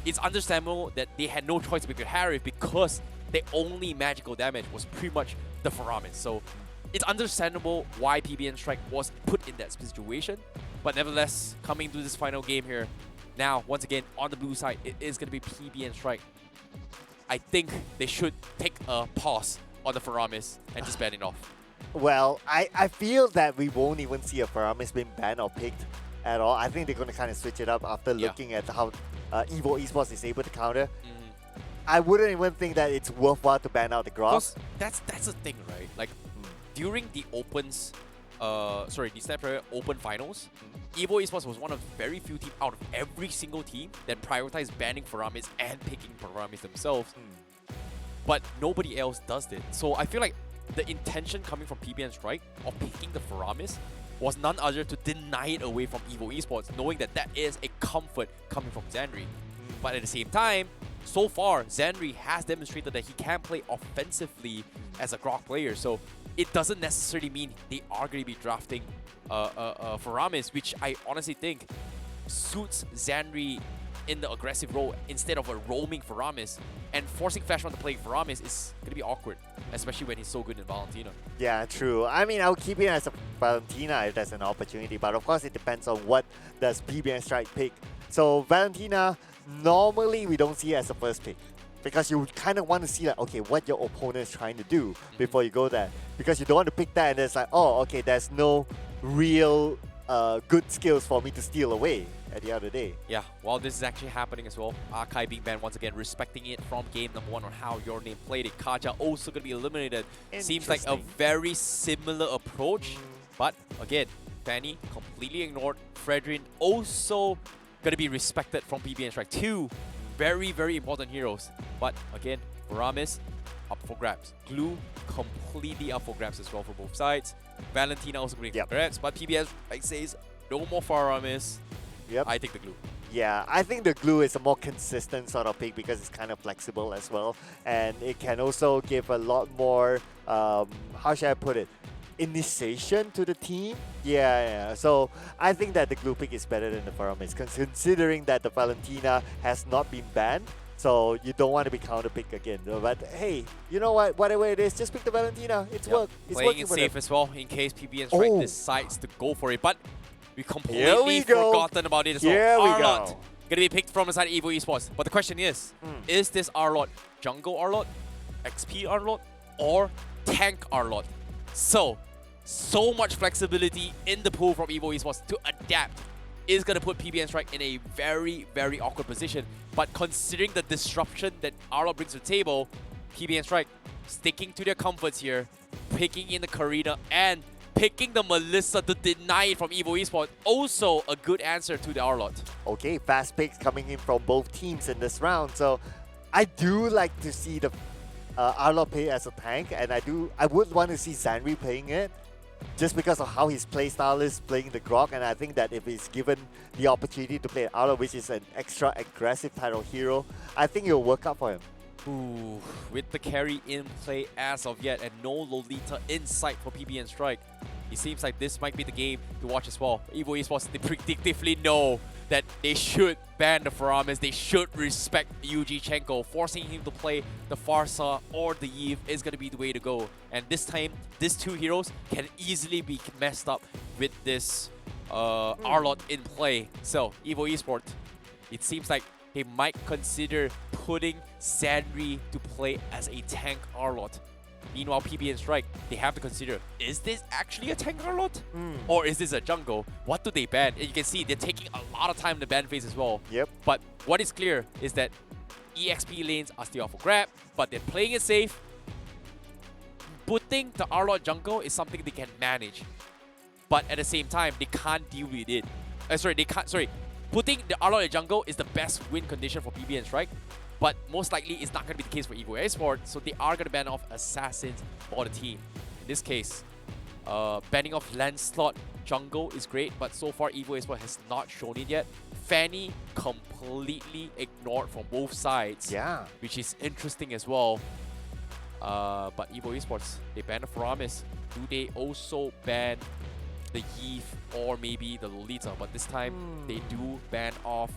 it's understandable that they had no choice but to Harith because their only magical damage was pretty much the Faramis. So it's understandable why PBN Strike was put in that situation. But nevertheless, coming to this final game here, now, once again, on the blue side, it is going to be PBN Strike. I think they should take a pause on the Faramis and just ban it off. Well, I feel that we won't even see a Faramis being banned or picked at all. I think they're going to kind of switch it up after looking at how EVO Esports is able to counter. I wouldn't even think that it's worthwhile to ban out the Gross. That's the thing, right? Like, during the Opens, the Snapdragon Open Finals, EVO Esports was one of the very few teams out of every single team that prioritized banning Faramis and picking Faramis themselves. But nobody else does it. So I feel like the intention coming from PBN Strike of picking the Faramis was none other to deny it away from EVO Esports, knowing that that is a comfort coming from Xandri. But at the same time, so far, Xandri has demonstrated that he can play offensively as a Grok player. So it doesn't necessarily mean they are going to be drafting Faramis, which I honestly think suits Xandri in the aggressive role instead of a roaming Faramis. And forcing Flashman to play Faramis is going to be awkward, especially when he's so good in Valentina. Yeah, true. I mean, I'll keep it as a Valentina if there's an opportunity, but of course it depends on what does PBN Strike pick. So Valentina, normally we don't see it as a first pick, because you kind of want to see like, okay, what your opponent is trying to do before you go there. Because you don't want to pick that and it's like, oh, okay, there's no real good skills for me to steal away at the end of the day. Yeah, well, this is actually happening as well. Archive being banned once again, respecting it from game number 1 on how your name played it. Kaja also going to be eliminated. Seems like a very similar approach. But again, Fanny completely ignored. Fredrin also going to be respected from PBN Strike. Two very, very important heroes. But again, Faramis up for grabs. Glue completely up for grabs as well for both sides. Valentina also going for grabs. But PBN Strike says no more Faramis. I take the Glue. Yeah, I think the Glue is a more consistent sort of pick because it's kind of flexible as well. And it can also give a lot more, how should I put it, initiation to the team. Yeah. So I think that the Glue pick is better than the Faramis, considering that the Valentina has not been banned. So you don't want to be counter pick again. But hey, you know what? Whatever it is, just pick the Valentina. It's playing it safe as well in case PBN Strike decides to go for it. But we completely forgotten about it as well. Here we go. Going to be picked from the side of EVO Esports. But the question is this Arlott jungle Arlott, XP Arlott, or tank Arlott? So much flexibility in the pool from EVO Esports to adapt is going to put PBN Strike in a very, very awkward position. But considering the disruption that Arlott brings to the table, PBN Strike sticking to their comforts here, picking in the Karina and picking the Melissa to deny it from EVO Esports. Also a good answer to the Arlott. Okay, fast picks coming in from both teams in this round. So I do like to see the Arlott play as a tank, and I would want to see Xandri playing it just because of how his playstyle is playing the Grok. And I think that if he's given the opportunity to play Arlott, which is an extra aggressive type of hero, I think it'll work out for him. Ooh, with the carry in play as of yet and no Lolita in sight for PBN Strike, it seems like this might be the game to watch as well. EVO Esports, they predictively know that they should ban the Faramis, they should respect Yuji Chenko. Forcing him to play the Farsa or the Eve is going to be the way to go. And this time, these two heroes can easily be messed up with this Arlott in play. So, EVO Esports, it seems like they might consider putting Xandri to play as a tank Arlott. Meanwhile, PBN Strike, they have to consider, is this actually a tank Arlott? Or is this a jungle? What do they ban? And you can see they're taking a lot of time in the ban phase as well. But what is clear is that EXP lanes are still up for grab, but they're playing it safe. Putting the Arlott jungle is something they can manage. But at the same time, they can't deal with it. Putting the Arlott jungle is the best win condition for PBN Strike. But most likely, it's not going to be the case for EVO Esports, so they are going to ban off Assassins for the team. In this case, banning off Lancelot jungle is great, but so far EVO Esports has not shown it yet. Fanny completely ignored from both sides, which is interesting as well. But EVO Esports, they banned the Faramis. Do they also ban the Eve or maybe the Lolita? But this time, they do ban off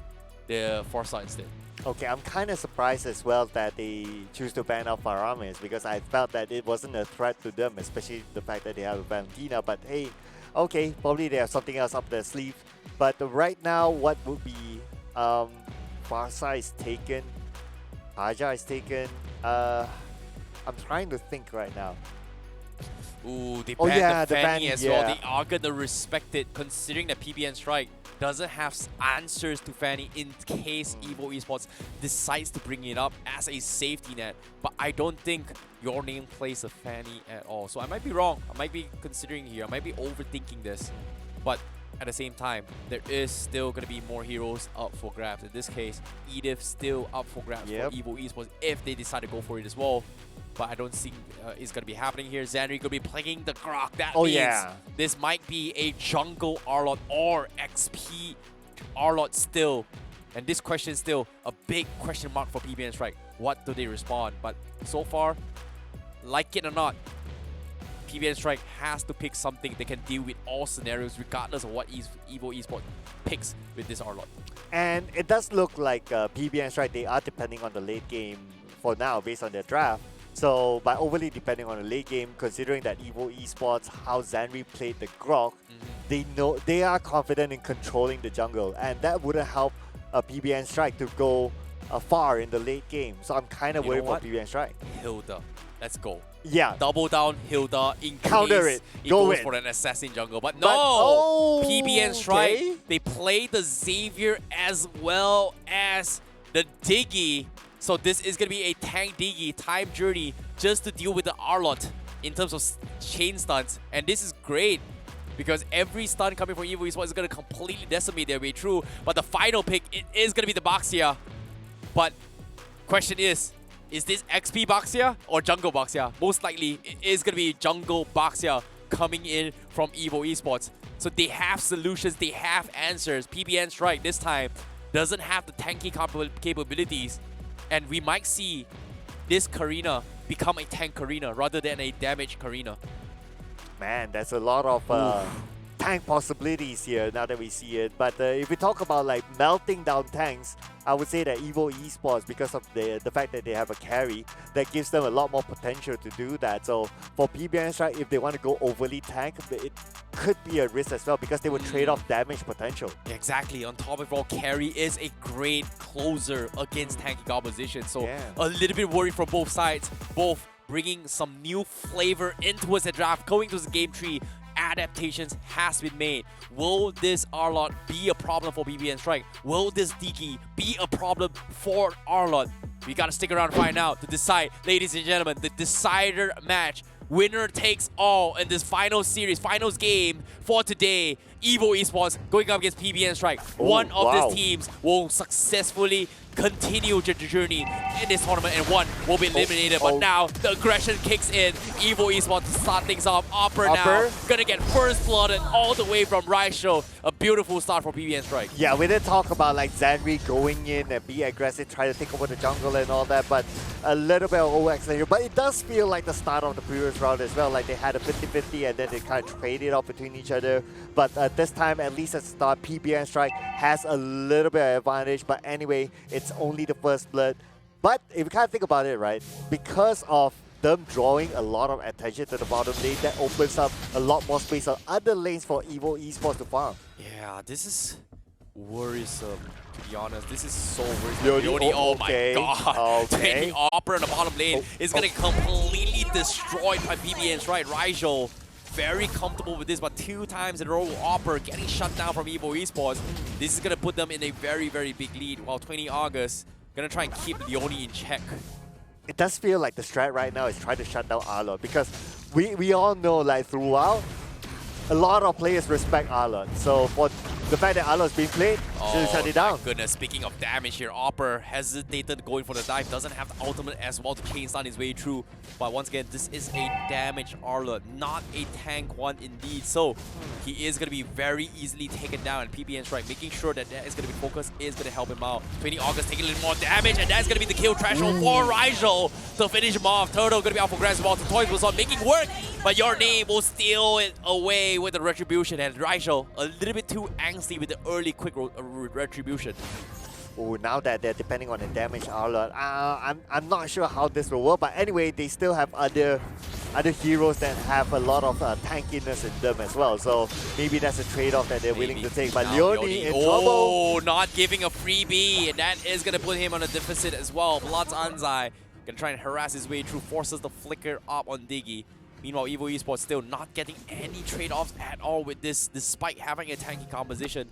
the Forza instead. Okay, I'm kind of surprised as well that they choose to ban out Faramis because I felt that it wasn't a threat to them, especially the fact that they have a Valentina. But hey, okay, probably they have something else up their sleeve. But right now, what would be Farsa is taken, Aja is taken. I'm trying to think right now. Ooh, they Oh banned yeah, the the Fanny Fanny, as well. yeah. They are gonna respect it, considering that PBN Strike doesn't have answers to Fanny in case EVO Esports decides to bring it up as a safety net. But I don't think your name plays a Fanny at all. So I might be wrong. I might be considering here. I might be overthinking this. But at the same time, there is still going to be more heroes up for grabs. In this case, Edith still up for grabs for EVO Esports if they decide to go for it as well. But I don't think it's going to be happening here. Xanri going to be playing the Grok. That means this might be a jungle Arlot or XP Arlot still. And this question is still a big question mark for PBN Strike. What do they respond? But so far, like it or not, PBN Strike has to pick something that can deal with all scenarios regardless of what EVO Esports picks with this Arlot. And it does look like PBN Strike, they are depending on the late game for now based on their draft. So by overly depending on the late game, considering that EVO Esports, how Xanri played the Grok, they are confident in controlling the jungle, and that wouldn't help PBN Strike to go far in the late game. So I'm kind of worried about PBN Strike. Hilda, let's go. Yeah. Double down Hilda in Counter case it. goes for an assassin jungle. But no! PBN Strike, they play the Xavier as well as the Diggy. So this is going to be a tank Diggy time journey just to deal with the Arlot in terms of chain stunts. And this is great because every stun coming from EVO Esports is going to completely decimate their way through. But the final pick, it is going to be the Baxia. But question is this XP Baxia or Jungle Baxia? Most likely, it is going to be Jungle Baxia coming in from EVO Esports. So they have solutions, they have answers. PBN Strike this time doesn't have the tanky capabilities. And we might see this Karina become a tank Karina rather than a damage Karina. Man, there's a lot of tank possibilities here now that we see it. But if we talk about like melting down tanks, I would say that EVO Esports, because of the fact that they have a carry, that gives them a lot more potential to do that. So for PBN Strike, if they want to go overly tank, it could be a risk as well because they would trade off damage potential. Exactly. On top of all, carry is a great closer against tanky opposition. So a little bit worried from both sides. Both bringing some new flavor into the draft, going to the game tree. Adaptations has been made. Will this Arlot be a problem for PBN Strike? Will this Diggy be a problem for Arlot? We gotta stick around and find out to decide, ladies and gentlemen, the decider match. Winner takes all in this final series, finals game for today. EVO Esports going up against PBN Strike. One of these teams will successfully continue the journey in this tournament and one will be eliminated. But now the aggression kicks in. EVO Esports to start things off. Upper now gonna get first blooded all the way from Raisho. A beautiful start for PBN Strike. Yeah, we did talk about like Xanri going in and be aggressive, try to take over the jungle and all that, but a little bit of OX here. But it does feel like the start of the previous round as well. Like they had a 50-50 and then they kind of traded off between each other. But this time, at least at the start, PBN Strike has a little bit of advantage. But anyway, it's only the first blood. But if you kind of think about it, right, because of them drawing a lot of attention to the bottom lane, that opens up a lot more space on other lanes for EVO Esports to farm. Yeah, this is worrisome, to be honest. This is so worrisome. Oh my god. Taking Opera in the bottom lane is going to completely destroyed by PBN's right. Raijol, very comfortable with this, but 2 times in a row, Opera getting shut down from EVO Esports. This is going to put them in a very, very big lead, while 20 August going to try and keep Leone in check. It does feel like the strat right now is trying to shut down Arlot, because we all know, like, throughout, a lot of players respect Arlot. So for the fact that Arlot's being played, should shut it down. My goodness, speaking of damage here, Opper hesitated going for the dive, doesn't have the ultimate as well to chain stun his way through. But once again, this is a damage Arlot, not a tank one indeed. So he is going to be very easily taken down, and PBN Strike making sure that that is going to be focused is going to help him out. 20 August taking a little more damage, and that's going to be the kill threshold for Raijol to finish him off. Turtle going to be out for grabs while the Toys was on making work, but your name will steal it away with the retribution, and Raijol a little bit too angsty with the early quick retribution. Oh, now that they're depending on the damage outlet, I'm not sure how this will work. But anyway, they still have other heroes that have a lot of tankiness in them as well. So maybe that's a trade-off that they're willing to take. But Leone in trouble. Oh, not giving a freebie. And that is going to put him on a deficit as well. Bloods Anzai gonna try and harass his way through, forces the flicker up on Diggy. Meanwhile, EVO Esports still not getting any trade-offs at all with this, despite having a tanky composition.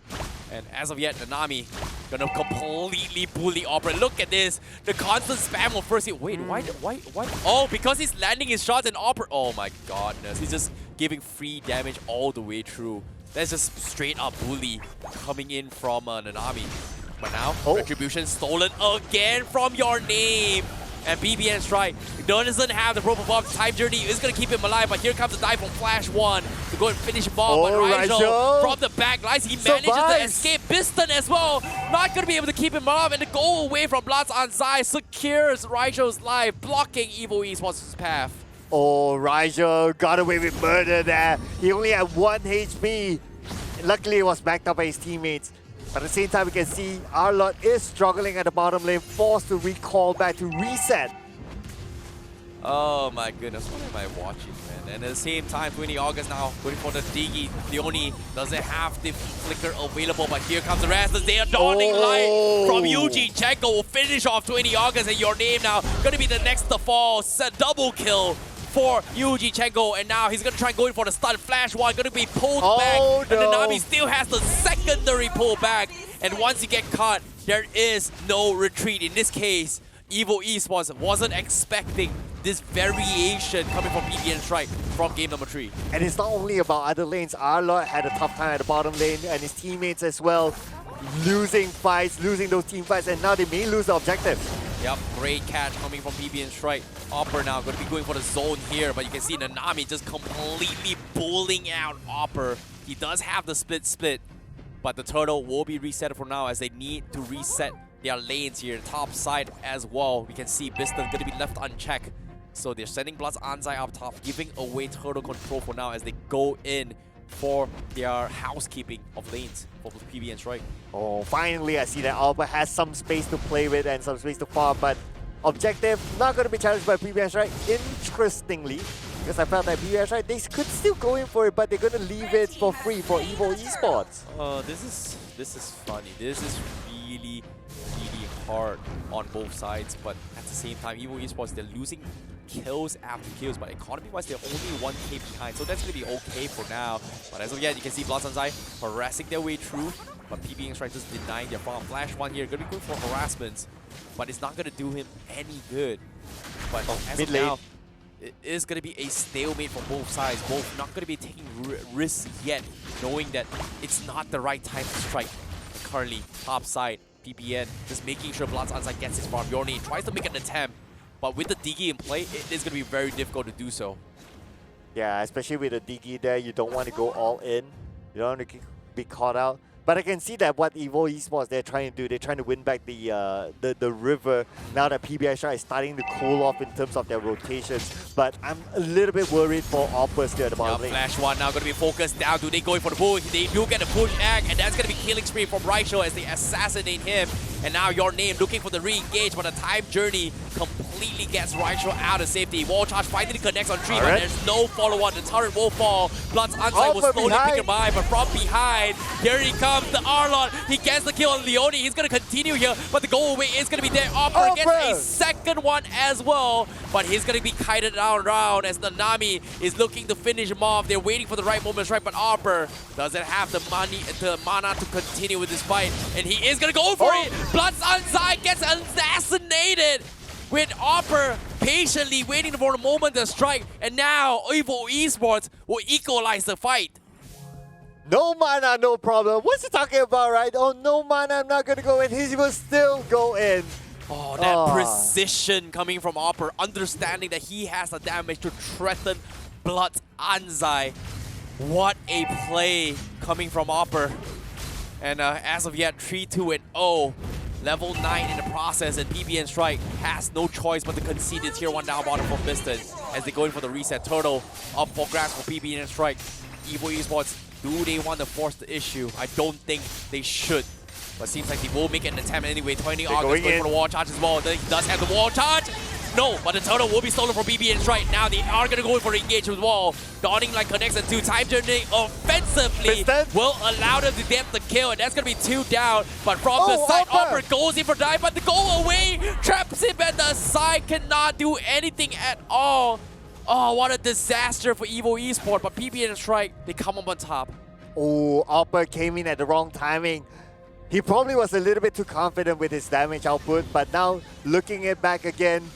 And as of yet, Nanami gonna completely bully Opera. Look at this, the constant spam of first hit. Wait, why? Oh, because he's landing his shots and Opera. Oh my godness, he's just giving free damage all the way through. That's just straight up bully coming in from Nanami. But now, Retribution stolen again from your name. And PBN Strike doesn't have the pro performance. Time Journey is going to keep him alive, but here comes the dive from Flash 1 to go and finish him off. But Rigel from the back lines, he manages to escape. Biston as well, not going to be able to keep him alive, and the goal away from Bloods Anzai secures Rigel's life, blocking EVO Esports' path. Oh, Rigel got away with murder there. He only had 1 HP. Luckily, it was backed up by his teammates. But at the same time, we can see Arlott is struggling at the bottom lane, forced to recall back to reset. Oh my goodness, what am I watching, man? And at the same time, 20 August now going for the Diggy. Leone doesn't have the flicker available, but here comes the rest. They are dawning light from Yuji. Chenko will finish off 20 August, and your name now gonna be the next to fall. Double kill for Yuji Chenko, and now he's gonna try and go in for the stun. Flash 1 gonna be pulled back, and Nanami still has the secondary pull back. And once you get caught, there is no retreat. In this case, EVO Esports wasn't expecting this variation coming from PBN Strike from game number 3. And it's not only about other lanes. Arlott had a tough time at the bottom lane, and his teammates as well, losing fights, losing those team fights, and now they may lose the objective. Yep, great catch coming from PBN Strike. Opper now going to be going for the zone here, but you can see Nanami just completely bullying out Opper. He does have the split, but the turtle will be reset for now as they need to reset their lanes here, top side as well. We can see Biston going to be left unchecked. So they're sending Bloods Anzai up top, giving away turtle control for now as they go in for their housekeeping of lanes for PBN Strike. Oh, finally I see that ALVA has some space to play with and some space to farm, but objective not going to be challenged by PBN Strike. Interestingly, because I felt that PBN Strike, they could still go in for it, but they're going to leave it for free for EVO Esports. This is funny. This is really hard on both sides, but at the same time, EVO Esports, they're losing kills after kills, but economy-wise, they're only 1k behind, so that's going to be okay for now. But as of yet, you can see Bloods Anzai harassing their way through, but PBN Strike just denying their farm. Flash 1 here, going to be going for harassments, but it's not going to do him any good. But as of now, it is going to be a stalemate from both sides. Both not going to be taking risks yet, knowing that it's not the right time to strike. Currently, top side, PBN just making sure Bloods Anzai gets his farm. Yorni tries to make an attempt, but with the Diggy in play, it is going to be very difficult to do so. Yeah, especially with the Diggy there, you don't want to go all in. You don't want to be caught out. But I can see that what EVO Esports they're trying to do, they're trying to win back the river now that PBN Strike is starting to cool off in terms of their rotations. But I'm a little bit worried for Opera still at the bottom lane. Flash 1 now going to be focused down. Do they go for the push? They do get a push act, and that's going to be killing spree from Raicho as they assassinate him. And now your name looking for the re-engage, but the time journey completely gets Raicho out of safety. Wall charge finally connects on 3, but there's no follow-on. The turret will fall. Bloods Anzai will slowly pick him by, but from behind, here he comes. The Arlott, he gets the kill on Leone. He's going to continue here, but the goal away is going to be there. Opera gets a second one as well, but he's going to be kited around as Nanami is looking to finish him off. They're waiting for the right moment to strike, but Opera doesn't have the mana to continue with this fight, and he is going to go for it. Bloods Anzai gets assassinated with Opera patiently waiting for the moment to strike, and now EVO Esports will equalize the fight. No mana, no problem. What's he talking about, right? Oh, no mana, I'm not going to go in. He will still go in. Oh, that precision coming from Opera, understanding that he has the damage to threaten Bloods Anzai. What a play coming from Opera. And as of yet, 3-2-0. Level 9 in the process, and PBN Strike has no choice but to concede the tier 1 down bottom from Biston as they go in for the reset. Turtle up for grabs for PBN Strike. EVO Esports, do they want to force the issue? I don't think they should. But seems like they will make an attempt anyway. 20 They're August going in. for the wall charge as well. Then he does have the wall charge. No, but the turtle will be stolen from PBN right now. They are going to go for engage with wall. Dawning Light connects and 2 time journey offensively will allow them to get the kill. And that's going to be 2 down. But from the side, Opera goes in for dive, but the go away traps him and the side cannot do anything at all. Oh, what a disaster for EVO Esports. But PBN and Strike, they come up on top. Oh, Opera came in at the wrong timing. He probably was a little bit too confident with his damage output, but now looking it back again,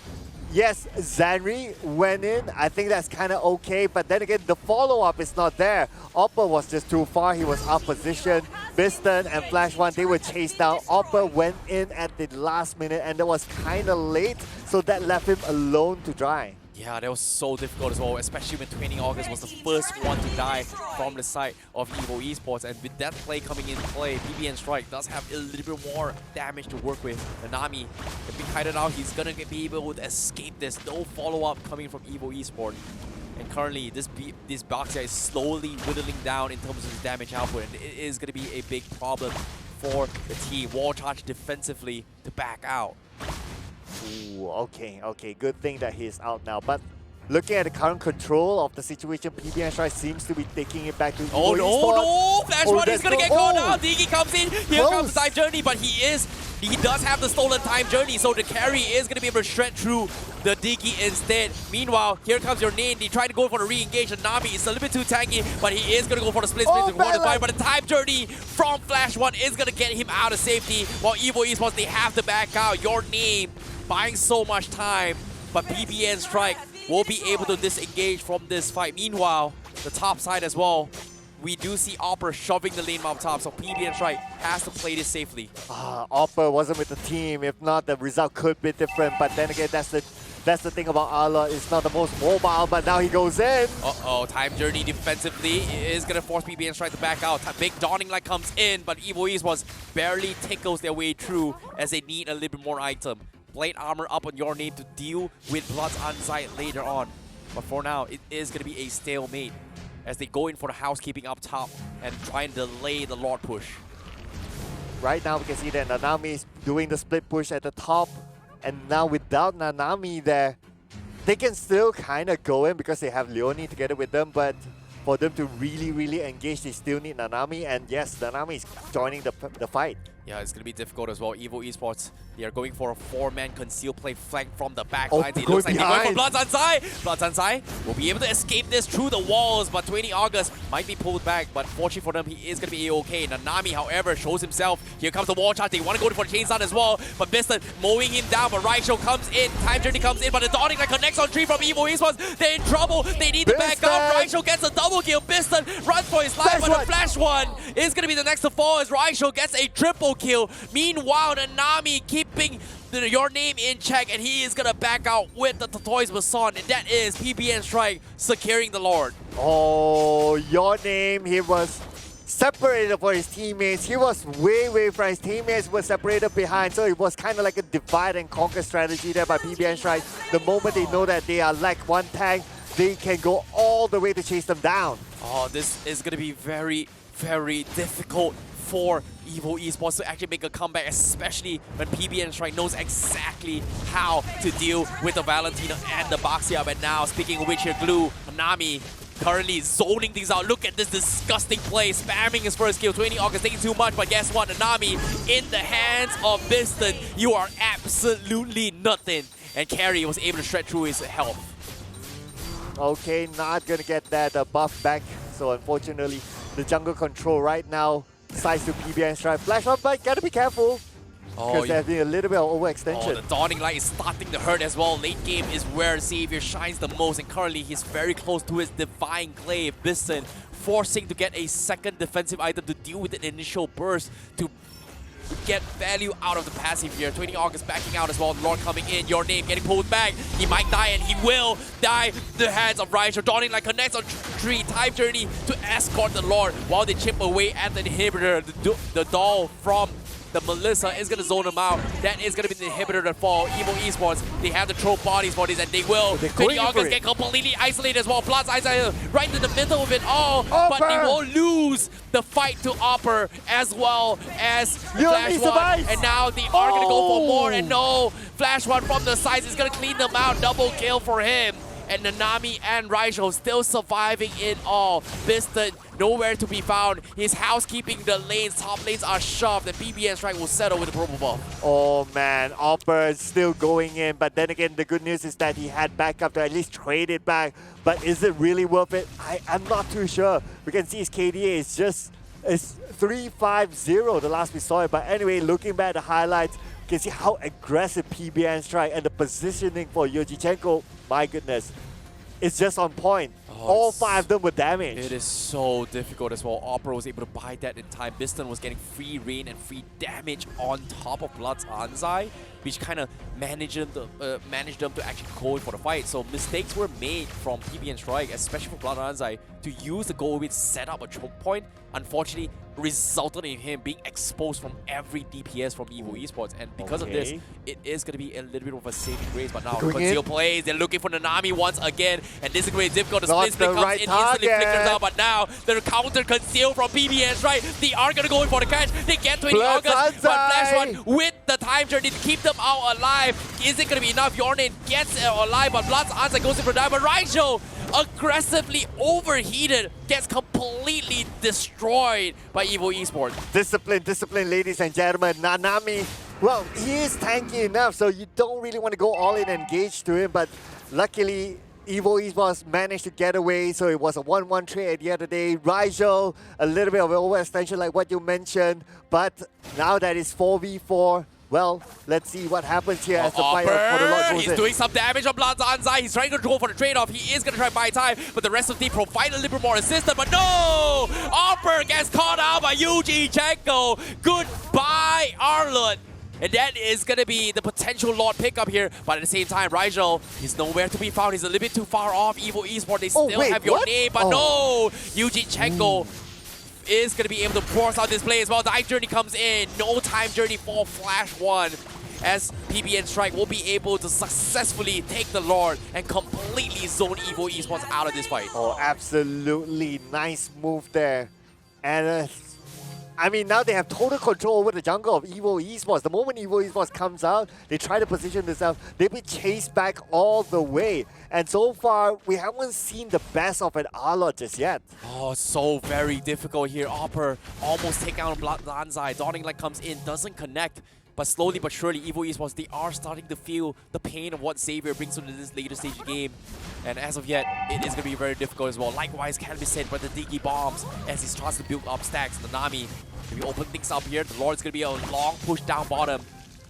yes, Zanri went in. I think that's kind of okay, but then again, the follow-up is not there. Oppa was just too far. He was out position. Biston and Flash One, they were chased down. Oppa went in at the last minute, and that was kind of late, so that left him alone to dry. Yeah, that was so difficult as well, especially when 20 August was the first one to die from the side of EVO Esports. And with that play coming into play, PBN Strike does have a little bit more damage to work with. Nanami, if he hide it out, he's gonna be able to escape this. No follow-up coming from EVO Esports. And currently, this Baxia is slowly whittling down in terms of his damage output, and it is gonna be a big problem for the team. Wall charge defensively to back out. Ooh, okay. Good thing that he's out now. But looking at the current control of the situation, PBN Strike seems to be taking it back to Oh EVO no, Esports. no! Flash One is gonna get caught out. Digi comes in. Here Close. comes the time journey, but he does have the stolen time journey, so the carry is gonna be able to shred through the Digi instead. Meanwhile, here comes your name. They try to go for the re-engage, and Nami is a little bit too tanky, but he is gonna go for the split to the fight. But the time journey from Flash One is gonna get him out of safety. While EVO Esports, they have to back out. Your name buying so much time, but PBN Strike will be able to disengage from this fight. Meanwhile, the top side as well, we do see Opera shoving the lane up top, so PBN Strike has to play this safely. Opera wasn't with the team. If not, the result could be different. But then again, that's the thing about ALVA. It's not the most mobile, but now he goes in. Uh-oh, time journey defensively is going to force PBN Strike to back out. Big Dawning Light comes in, but EVO Esports barely tickles their way through as they need a little bit more item. Blade armor up on your name to deal with Blood's Unsight later on. But for now, it is going to be a stalemate as they go in for the housekeeping up top and try and delay the Lord push. Right now, we can see that Nanami is doing the split push at the top. And now without Nanami there, they can still kind of go in because they have Leonie together with them. But for them to really engage, they still need Nanami. And yes, Nanami is joining the fight. Yeah, it's going to be difficult as well. EVO Esports, they are going for a 4-man conceal play flank from the back line. It looks like they're going for Blood's Unside. Blood's Unside will be able to escape this through the walls, but 20 August might be pulled back. But fortunately for them, he is going to be A-okay. Nanami, however, shows himself. Here comes the wall charge. They want to go for the chain stun as well, but Biston mowing him down. But Raicho comes in. Time Journey comes in, but the Dawning Light connects on 3 from EVO Esports. They're in trouble. They need to back up. Raicho gets a double kill. Biston runs for his life, but the Flash One is going to be the next to fall as Raicho gets a triple kill. Meanwhile, Nanami keeping your name in check, and he is gonna back out with the Toys Bason, and that is PBN Strike securing the Lord. Oh, your name, he was separated for his teammates. He was way from his teammates, was separated behind, so it was kind of like a divide and conquer strategy there by PBN Strike. The moment they know that they are like one tank, they can go all the way to chase them down. Oh, this is gonna be very difficult for EVO Esports to actually make a comeback, especially when PBN Strike knows exactly how to deal with the Valentina and the Baxia. But now, speaking of which here, Glue, Nami currently zoning things out. Look at this disgusting play, spamming his first kill. 20 August taking too much, but guess what? Nami in the hands of Biston, you are absolutely nothing. And Carry was able to shred through his health. Okay, not gonna get that buff back, so unfortunately, the jungle control right now sides to PBN Strike. Flash One, but gotta be careful. Because there's been a little bit of overextension. Oh, the Dawning Light is starting to hurt as well. Late game is where Xavier shines the most, and currently he's very close to his Divine Glaive. Biston forcing to get a second defensive item to deal with an initial burst to get value out of the passive here. 20 August backing out as well. Lord coming in. Your name getting pulled back. He might die, and he will die. The hands of Raicho. Dawning Light connects on 3. Time Journey to escort the Lord while they chip away at the inhibitor. The doll from The Melissa is going to zone him out. That is going to be the inhibitor that fall. EVO Esports, they have to throw bodies for this, and they will. Pretty August get completely isolated as well. Plus, Isaiah right in the middle of it all. But they will lose the fight to Opper as well as Flash One. And now they are going to go for more. And no, Flash One from the sides is going to clean them out. Double kill for him. And Nanami and Raijo still surviving it all. Biston nowhere to be found. He's housekeeping the lanes. Top lanes are shoved. And PBN Strike will settle with the purple buff. Oh man, Opper is still going in. But then again, the good news is that he had backup to at least trade it back. But is it really worth it? I'm not too sure. We can see his KDA is just 350 the last we saw it. But anyway, looking back at the highlights, you can see how aggressive PBN Strike and the positioning for Yojichenko, my goodness, it's just on point. All 5 of them were damaged. It is so difficult as well. Opera was able to buy that in time. Biston was getting free reign and free damage on top of Blood's Anzai, which kind of managed them to actually go in for the fight. So mistakes were made from PBN Strike, especially for Blood Anzai, to use the goal win set up a choke point. Unfortunately, resulted in him being exposed from every DPS from EVO Esports, and because of this, it is going to be a little bit of a saving grace. But now Conceal plays, they're looking for Nanami once again, and this is very difficult. The split comes in, instantly flickers out, but now the counter Conceal from PBN, right? They are going to go in for the catch. They get 20 August, but Flash One with the time journey to keep them out alive. Is it going to be enough? Yornin gets alive, but Blood's answer goes in for that. But Raijo, aggressively overheated, gets completely destroyed by EVO Esports. Discipline, ladies and gentlemen. Nanami, well, he is tanky enough, so you don't really want to go all in and engage to him, but luckily, EVO Esports managed to get away, so it was a 1-1 trade at the other day. Raijo, a little bit of an overextension like what you mentioned, but now that it's 4v4, well, let's see what happens here as the fight for the Lord goes He's doing some damage on Blood's Anzai. He's trying to go for the trade-off. He is going to try to buy time, but the rest of the team provide a little bit more assistance. But no! Opper gets caught out by Yujichenko. Goodbye, Arlen. And that is going to be the potential Lord pickup here. But at the same time, Raijo is nowhere to be found. He's a little bit too far off. EVO Esports, they still have your name, but no! Yujichenko is going to be able to force out this play as well. Time Journey comes in. No time journey for Flash One, as PBN Strike will be able to successfully take the Lord and completely zone EVO Esports out of this fight. Oh, absolutely. Nice move there. And I mean, now they have total control over the jungle of EVO Esports. The moment EVO Esports comes out, they try to position themselves. They'll be chased back all the way. And so far, we haven't seen the best of an Arlot just yet. Oh, so very difficult here. Opper almost take out Blood Anzai. Dawning Light comes in, doesn't connect. But slowly but surely, EVO Esports, they are starting to feel the pain of what Xavier brings to this later stage of the game. And as of yet, it is going to be very difficult as well. Likewise, can be said by the Diggy Bombs as he starts to build up stacks. Nanami, if we open things up here, the Lord's going to be a long push down bottom.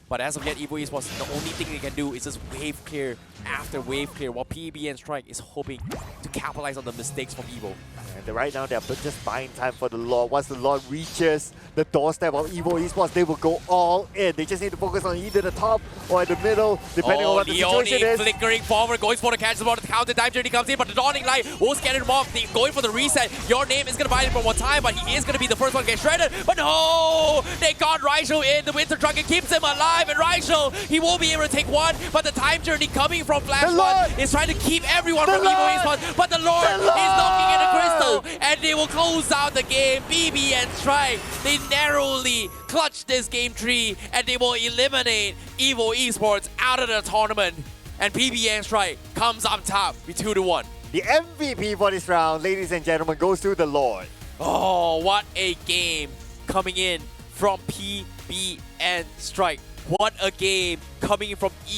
But as of yet, EVO Esports, the only thing they can do is just wave clear after wave clear, while PBN Strike is hoping to capitalize on the mistakes from EVO. And right now, they're just buying time for the Lord. Once the Lord reaches the doorstep of EVO Esports, they will go all in. They just need to focus on either the top or the middle, depending on what the situation is. Flickering forward, going for the catch, about the counter. Time Journey comes in, but the Dawning Light will scatter him off. Going for the reset. Your name is going to buy him for one time, but he is going to be the first one to get shredded. But no! They got Raijo in. The Winter Dragon keeps him alive, and Raijo, he will be able to take one, but the Time Journey coming from Flash One is trying to keep everyone from EVO Esports, but the Lord is knocking in the crystal, and they will close out the game. PBN Strike, they narrowly clutch this game tree, and they will eliminate EVO Esports out of the tournament. And PBN Strike comes up top with 2-1. The MVP for this round, ladies and gentlemen, goes to the Lord. Oh, what a game coming in from PBN Strike. What a game coming in from EVO